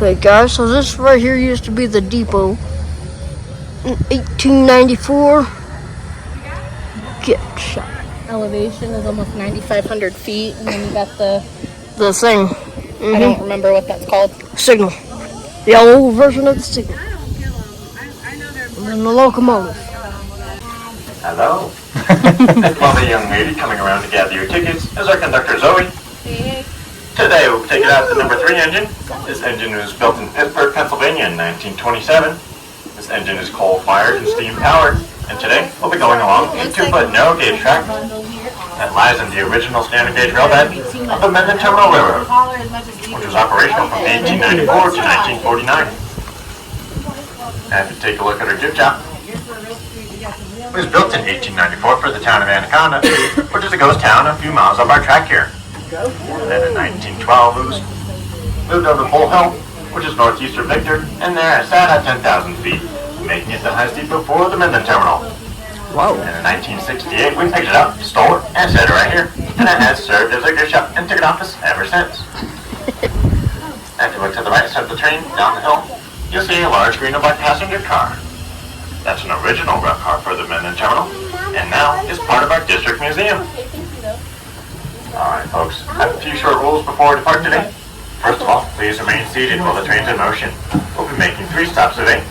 Okay, guys, so this right here used to be the depot. In 1894, get shot. Elevation is almost 9,500 feet, and then you got the thing. I don't remember what that's called. Signal. The old version of the signal. And then the locomotive. Hello. This lovely young lady coming around to gather your tickets is our conductor, Zoe. Hey. Today we'll take it out the number 3 engine. This engine was built in Pittsburgh, Pennsylvania in 1927. This engine is coal-fired and steam-powered. And today we'll be going along a 2-foot narrow-gauge track that lies in the original standard gauge railbed of the Mendon Terminal Railroad, which was operational from 1894 to 1949. And if you take a look at our jib job, it was built in 1894 for the town of Anaconda, which is a ghost town a few miles up our track here. And then in 1912 it was moved over to Bull Hill, which is northeast of Victor, and there it sat at 10,000 feet, making it the highest depot for the Mendon Terminal. Wow. And in 1968 we picked it up, stole it, and set it right here. And it has served as a gift shop and ticket office ever since. If you look to the right side of the train, down the hill, you'll see a large green and black passenger car. That's an original rail car for the Mendon Terminal, and now is part of our district museum. Alright folks, I have a few short rules before we depart today. First of all, please remain seated while the train's in motion. We'll be making 3 stops today,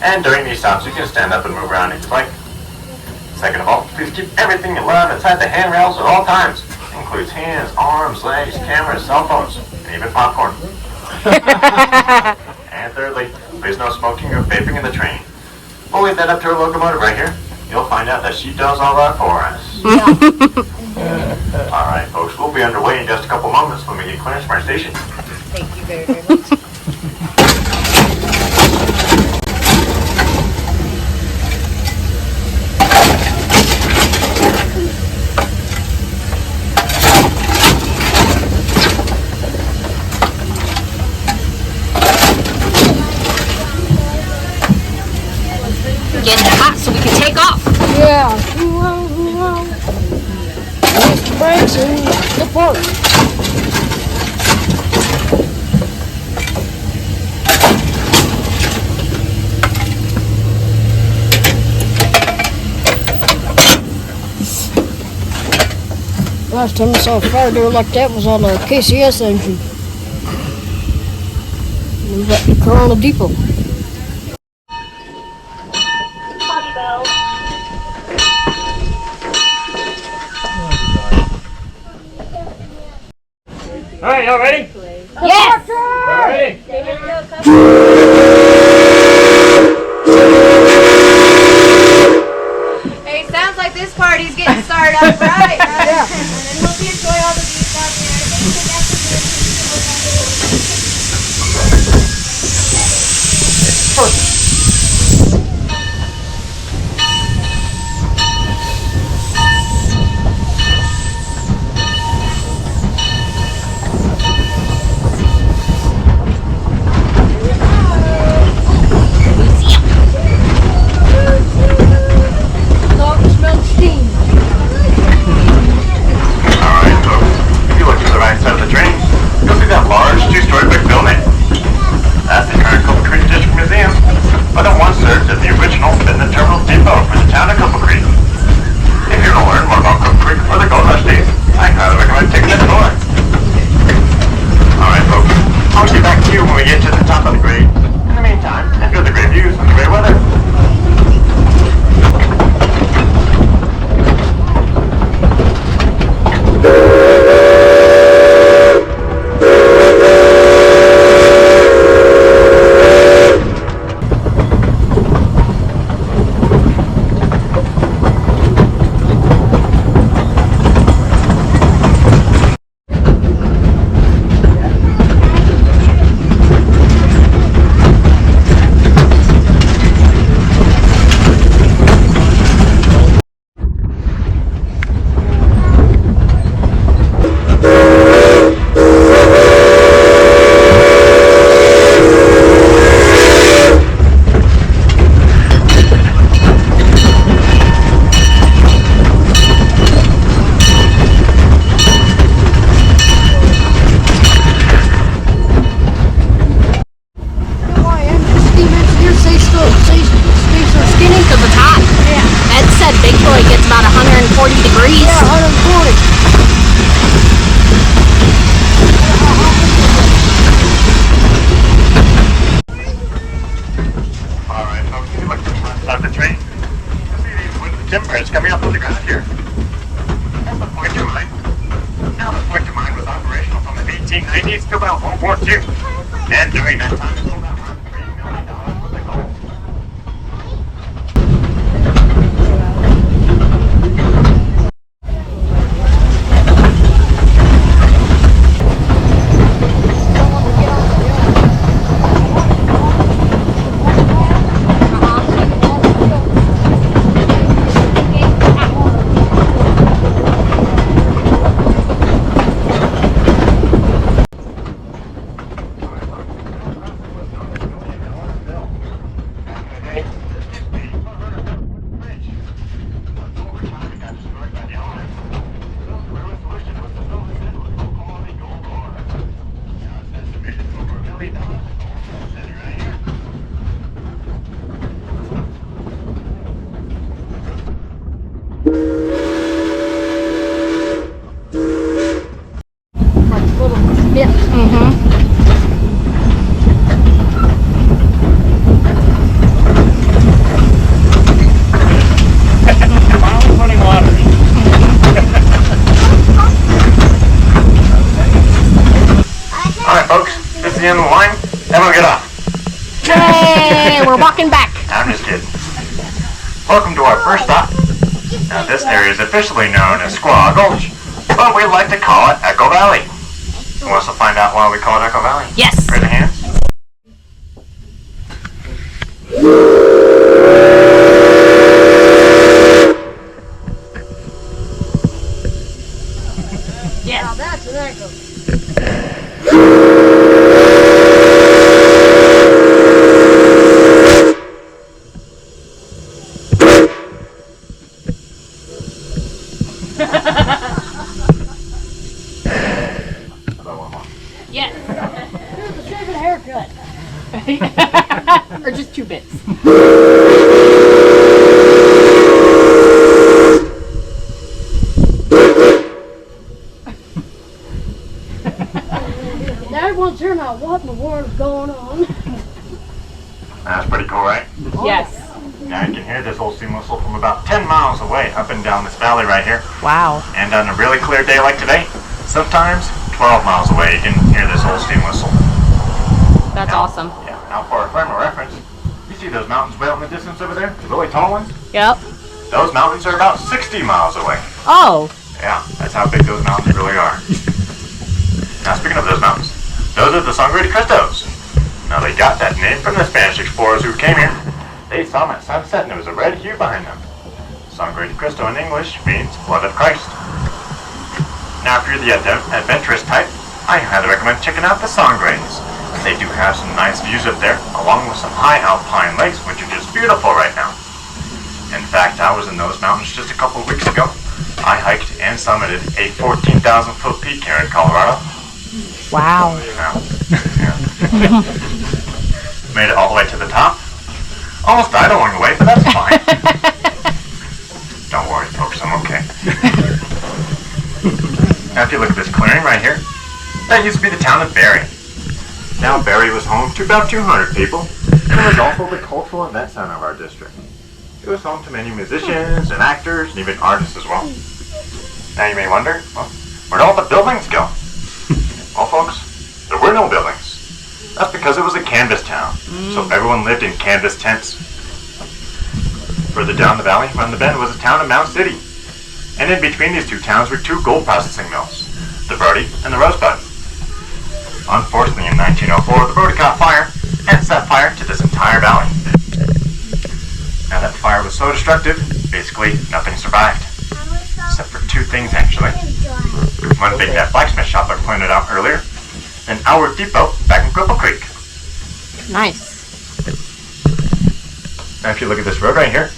and during these stops you can stand up and move around if you'd like. Second of all, please keep everything you love inside the handrails at all times. It includes hands, arms, legs, cameras, cell phones, and even popcorn. And thirdly, please no smoking or vaping in the train. We'll leave that up to our locomotive right here. You'll find out that she does all that for us. Alright folks, we'll be underway in just a couple moments when we get clearance from our station. Thank you very, very much. Getting hot so we can take off. Yeah. Mr. Brakes and the park. Last time I saw a fire door like that was on a KCS engine. It was at the Corona Depot. Alright, y'all ready? Yes! All ready? Hey, sounds like this party's getting started up right. Yeah. And hope you enjoy all the views out there. Perfect. 1990s to about World War II. And during that time, it sold out for $3 million worth of gold. Alright folks, this is the end of the line. Everyone get off. Yay! We're walking back. I'm just kidding. Welcome to our first stop. Now this area is officially known as Squaw Gulch, but we like to call it Echo Valley. Who wants to find out why we call it Echo Valley? Yes. Raise your hands. Yes. Now that's an echo. Yes. Here's a favorite haircut. Or just 2 bits. Now everyone's hearing out what in the world's going on. That's pretty cool, right? Yes. Now you can hear this old steam whistle from about 10 miles away up and down this valley right here. Wow. And on a really clear day like today, sometimes 12 miles away you can hear this old steam whistle. That's awesome. Yeah, now for a frame of reference, you see those mountains way out in the distance over there? The really tall ones? Yep. Those mountains are about 60 miles away. Oh. Yeah, that's how big those mountains really are. Now speaking of those mountains, those are the Sangre de Cristos. Now they got that name from the Spanish explorers who came here. They saw them at sunset and there was a red hue behind them. Sangre de Cristo in English means blood of Christ. Now if you're the adventurous type, I highly recommend checking out the Sangres. They do have some nice views up there, along with some high alpine lakes, which are just beautiful right now. In fact, I was in those mountains just a couple of weeks ago. I hiked and summited a 14,000 foot peak here in Colorado. Wow. Yeah. Made it all the way to the top. Almost died along the way, but that's fine. Don't worry, folks, I'm okay. Now if you look at this clearing right here, that used to be the town of Barry. Now Barry was home to about 200 people, and it was also the cultural event center of our district. It was home to many musicians and actors and even artists as well. Now you may wonder, well, where'd all the buildings go? Well folks, there were no buildings. That's because it was a canvas town, so everyone lived in canvas tents. Further down the valley, around the bend, was the town of Mount City. And in between these two towns were 2 gold processing mills, the Brody and the Rosebud. Unfortunately, in 1904, the Brody caught fire and set fire to this entire valley. Now that fire was so destructive, basically nothing survived. Except for 2 things actually. One being that blacksmith shop I pointed out earlier, and our depot back in Cripple Creek. Nice. Now if you look at this road right here,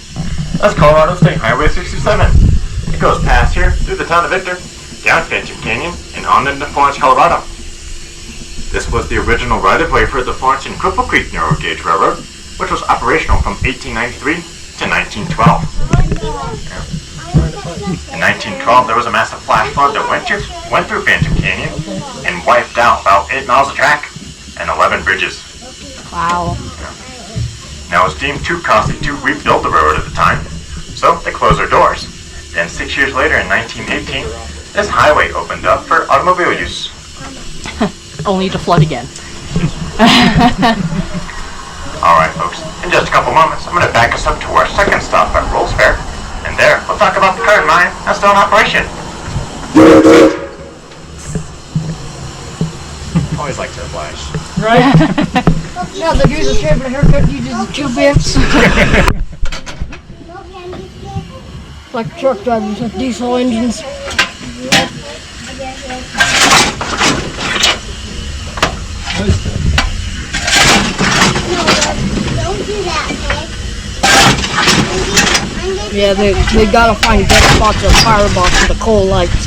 that's Colorado State Highway 67. It goes past here, through the town of Victor, down Phantom Canyon, and on into Florence, Colorado. This was the original right-of-way for the Florence and Cripple Creek narrow gauge railroad, which was operational from 1893 to 1912. In 1912, there was a massive flash flood that went through Phantom Canyon and wiped out about 8 miles of track and 11 bridges. Wow. Now it was deemed too costly to rebuild the railroad at the time, so they closed their doors. Then 6 years later, in 1918, this highway opened up for automobile use. only to flood again. Alright folks, in just a couple moments, I'm going to back us up to our second stop at Rolls Fair. And there, we'll talk about the current mine that's still in operation. Always like to oblige. Right? Now that you're the shape of a haircut, you do the 2 bits. Like truck drivers with diesel engines. Don't do that, Nick. Yeah, they gotta find dead spots of firebox with the coal lights.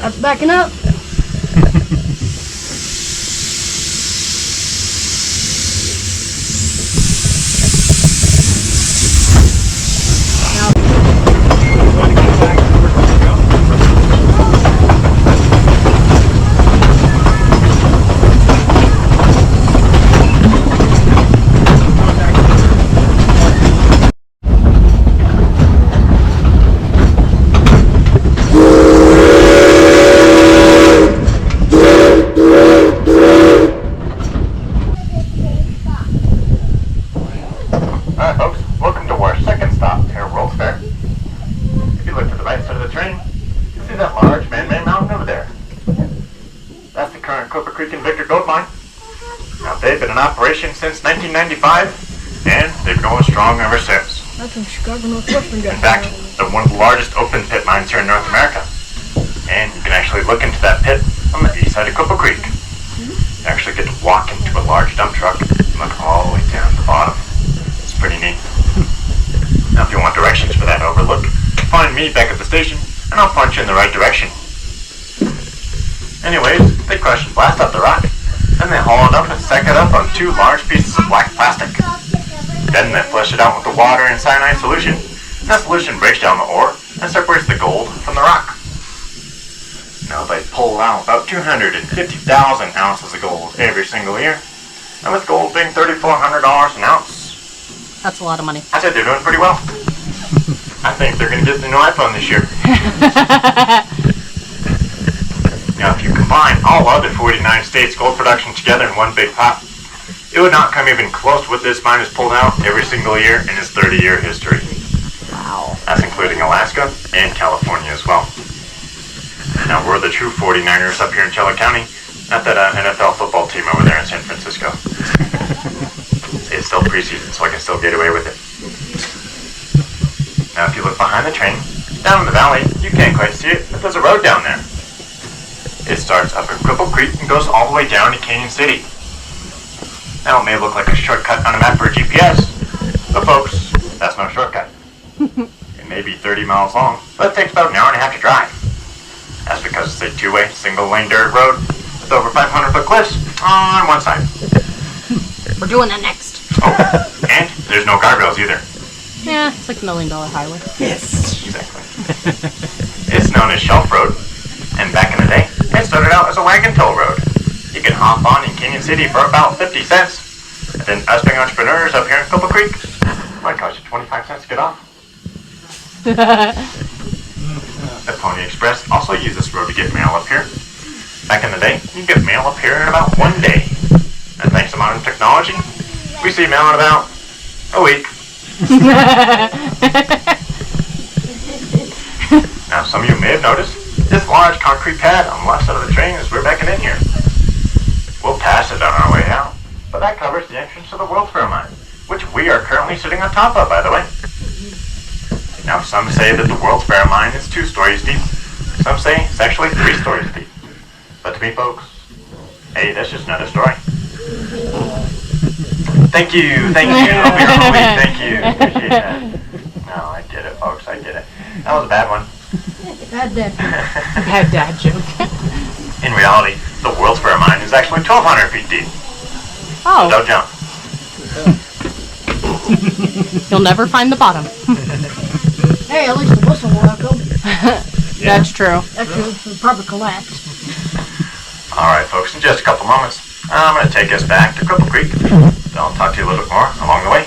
That's backing up. Alright folks, welcome to our second stop here at World's Fair. If you look to the right side of the train, you see that large man-made mountain over there. That's the current Cripple Creek and Victor Gold Mine. Now they've been in operation since 1995, and they've been going strong ever since. That's in Chicago, Northwestern. In fact, they're one of the largest open pit mines here in North America. And you can actually look into that pit on the east side of Cripple Creek. You actually get to walk into a large dump truck and look all the way down to the bottom. It's pretty neat. Now if you want directions for that overlook, find me back at the station and I'll point you in the right direction. Anyways, they crush and blast out the rock, then they haul it up and stack it up on 2 large pieces of black plastic. Then they flush it out with the water and cyanide solution, and that solution breaks down the ore and separates the gold from the rock. Now they pull out about 250,000 ounces of gold every single year, and with gold being $3,400 an ounce, That's a lot of money. I said they're doing pretty well. I think they're going to get the new iPhone this year. Now, if you combine all other 49 states' gold production together in one big pot, it would not come even close to what this mine has pulled out every single year in its 30-year history. Wow. That's including Alaska and California as well. Now, we're the true 49ers up here in Cello County, not that NFL football team over there in San Francisco. It's still preseason, so I can still get away with it. Now, if you look behind the train, down in the valley, you can't quite see it, but there's a road down there. It starts up at Cripple Creek and goes all the way down to Canyon City. Now, it may look like a shortcut on a map or a GPS, but folks, that's no shortcut. It may be 30 miles long, but it takes about an hour and a half to drive. That's because it's a 2-way, single-lane dirt road with over 500-foot cliffs on one side. We're doing that next. Oh, and there's no guardrails either. Yeah, it's like $1 million highway. Yes, exactly. It's known as Shelf Road, and back in the day, it started out as a wagon toll road. You can hop on in Canyon City for about 50 cents, and then us being entrepreneurs up here in Cripple Creek, might cost you 25 cents to get off. The Pony Express also used this road to get mail up here. Back in the day, you can get mail up here in about 1 day. And thanks to modern technology, we see mail in about a week. Now, some of you may have noticed this large concrete pad on the left side of the train as we're backing in here. We'll pass it on our way out, but that covers the entrance to the World's Fair mine, which we are currently sitting on top of, by the way. Now, some say that the World's Fair mine is 2 stories deep. Some say it's actually 3 stories deep. But to me, folks, hey, that's just another story. Thank you, thank you, thank you. Appreciate that. No, I get it, folks, I get it. That was a bad one. Bad dad. Bad dad joke. In reality, the World's Fair mine is actually 1,200 feet deep. Oh. So don't jump. You'll never find the bottom. Hey, at least the whistle will echo. That's true. Actually, it's a proper collapse. Alright folks, in just a couple moments, I'm going to take us back to Cripple Creek. I'll talk to you a little bit more along the way.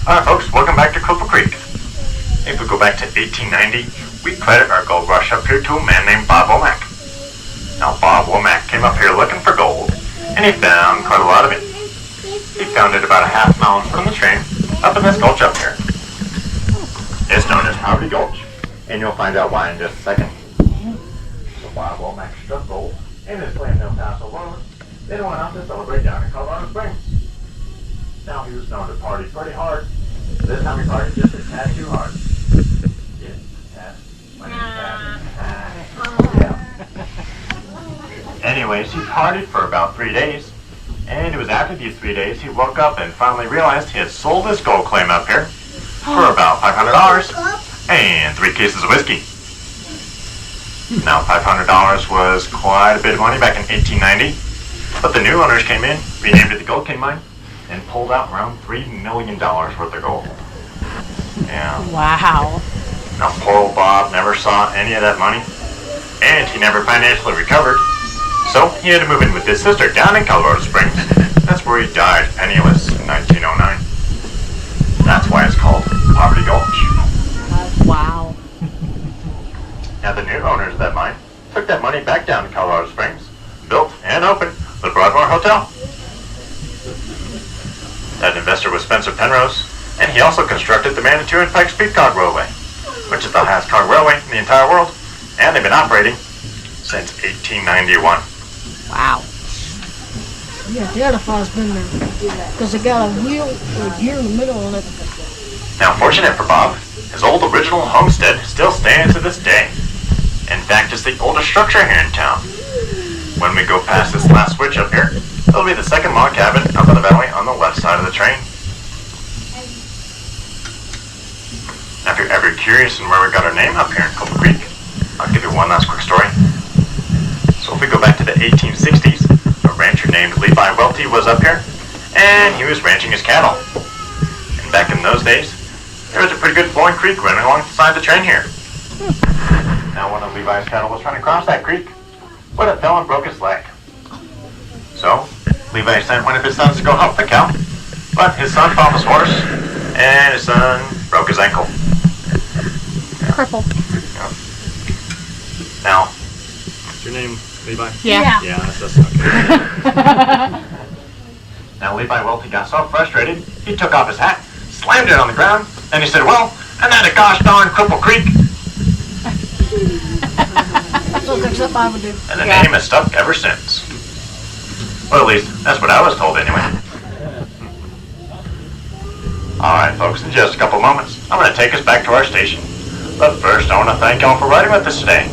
Alright folks, welcome back to Cripple Creek. If we go back to 1890, we credit our gold rush up here to a man named Bob Womack. Now Bob Womack came up here looking for gold, and he found quite a lot of it. He found it about a half mile from the train, up in this gulch up here. It's known as Poverty Gulch, and you'll find out why in just a second. So Bob Womack struck gold in his plan El Paso Road, then went out to celebrate down in Colorado Springs. Now he was known to party pretty hard. This time he partied just a tad too hard. Yeah, tad. Yeah. Anyways, he partied for about 3 days. And it was after these 3 days he woke up and finally realized he had sold his gold claim up here for about $500 and 3 cases of whiskey. Now $500 was quite a bit of money back in 1890, but the new owners came in, renamed it the Gold King Mine, and pulled out around $3 million worth of gold. Yeah. Wow. Now poor old Bob never saw any of that money, and he never financially recovered, so he had to move in with his sister down in Colorado Springs. That's where he died penniless in 1909. That's why it's called Poverty Gulch. Wow. Now the new owners of that mine took that money back down to Colorado Springs, built and opened the Broadmoor Hotel. That investor was Spencer Penrose, and he also constructed the Manitou and Pike Street Cog Railway, which is the highest cog railway in the entire world, and they've been operating since 1891. Wow. Yeah, the other fire's been there. Because they got a wheel or a gear in the middle on it. Now, fortunate for Bob, his old original homestead still stands to this day. In fact, it's the oldest structure here in town. When we go past this last switch up here, it'll be the second log cabin up in the valley on the left side of the train. Now, if you're ever curious on where we got our name up here in Cripple Creek, I'll give you one last quick story. So if we go back to the 1860s, a rancher named Levi Welty was up here, and he was ranching his cattle. And back in those days, there was a pretty good flowing creek running alongside the train here. Now one of Levi's cattle was trying to cross that creek, but it fell and broke his leg. So, Levi sent one of his sons to go help the cow, but his son fell off his horse, and his son broke his ankle. Cripple. Now, what's your name, Levi? Yeah. Yeah, that's okay. Now Levi Welty got so frustrated, he took off his hat, slammed it on the ground, and he said, well, and that a gosh darn Cripple Creek. That's what except I would do. And the name has stuck ever since. Well, at least, that's what I was told anyway. Alright folks, in just a couple moments, I'm going to take us back to our station. But first, I want to thank y'all for riding with us today.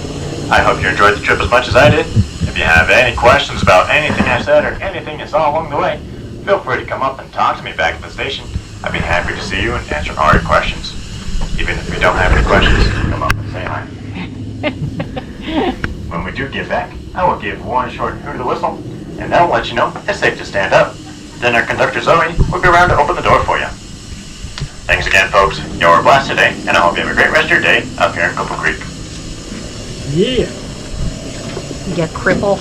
I hope you enjoyed the trip as much as I did. If you have any questions about anything I said or anything you saw along the way, feel free to come up and talk to me back at the station. I'd be happy to see you and answer all your questions. Even if you don't have any questions, come up and say hi. When we do get back, I will give one short hoot of the whistle, and that'll let you know it's safe to stand up. Then our conductor Zoe will be around to open the door for you. Thanks again, folks. You were a blast today, and I hope you have a great rest of your day up here in Cripple Creek. Yeah. You cripple.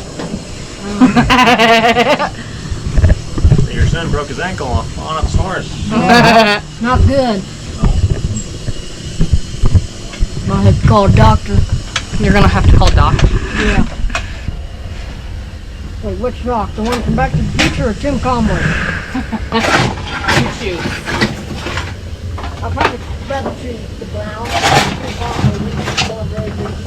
Your son broke his ankle on his horse. Not good. Might have to call a doctor. You're gonna have to call Doc. Yeah. Wait, which Doc? The one from Back to the Future or Tim Conway? You choose. I'll probably rather choose the brown. Tim Conway,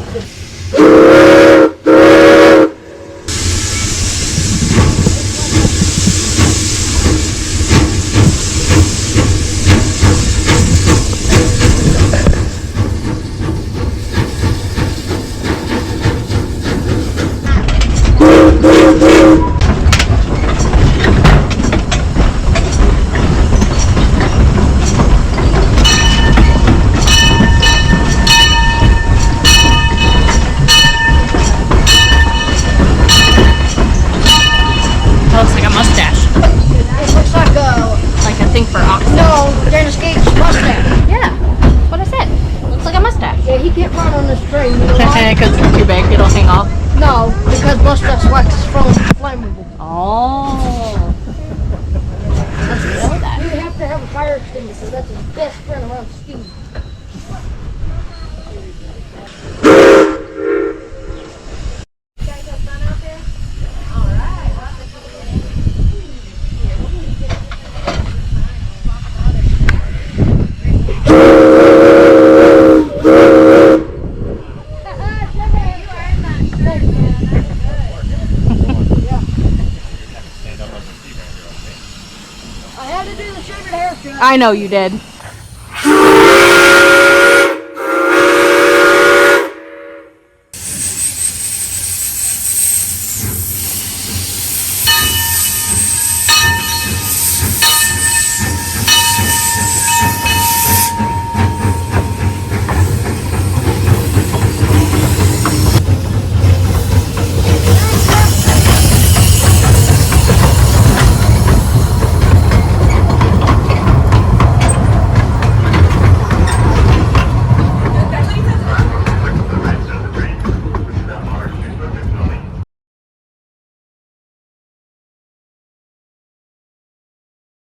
That looks like a mustache. It looks like a, Like a thing for oxen. no, Dennis Gates' mustache. Yeah. That's what I said. Looks like a mustache. Yeah, he can't run on this train, you know why? Because it's too big, it'll hang off. No, because mustache wax is flammable. Oh. Let's know that. You have to have a fire extinguisher. That's his best friend around Steve. I had to do the shaved haircut. I know you did.